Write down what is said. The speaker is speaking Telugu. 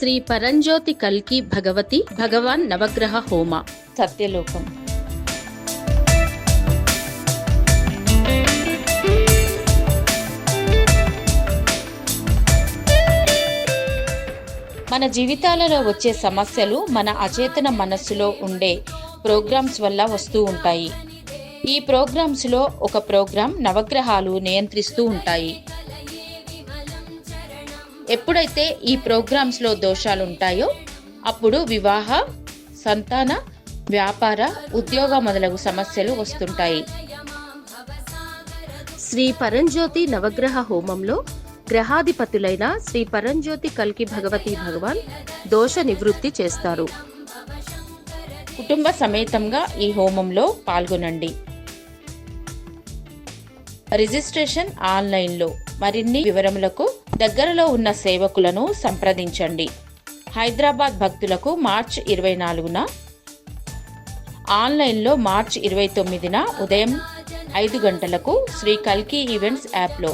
శ్రీ పరంజ్యోతి కల్కి భగవతి భగవాన్ నవగ్రహ హోమ సత్యలోకం. మన జీవితాలలో వచ్చే సమస్యలు మన అచేతన మనస్సులో ఉండే ప్రోగ్రామ్స్ వల్ల వస్తూ ఉంటాయి. ఈ ప్రోగ్రామ్స్లో ఒక ప్రోగ్రాం నవగ్రహాలు నియంత్రిస్తూ ఉంటాయి. ఎప్పుడైతే ఈ ప్రోగ్రామ్స్లో దోషాలుంటాయో అప్పుడు వివాహ, సంతాన, వ్యాపార, ఉద్యోగ మొదలగు సమస్యలు వస్తుంటాయి. శ్రీ పరంజ్యోతి నవగ్రహ హోమంలో గ్రహాధిపతులైన శ్రీ పరంజ్యోతి కల్కి భగవతి భగవాన్ దోష నివృత్తి చేస్తారు. కుటుంబ సమేతంగా ఈ హోమంలో పాల్గొనండి. రిజిస్ట్రేషన్ ఆన్లైన్లో. మరిన్ని వివరములకు దగ్గరలో ఉన్న సేవకులను సంప్రదించండి. హైదరాబాద్ భక్తులకు మార్చి 24న, ఆన్లైన్లో మార్చి 29న ఉదయం 5 గంటలకు శ్రీ కల్కి ఈవెంట్స్ యాప్లో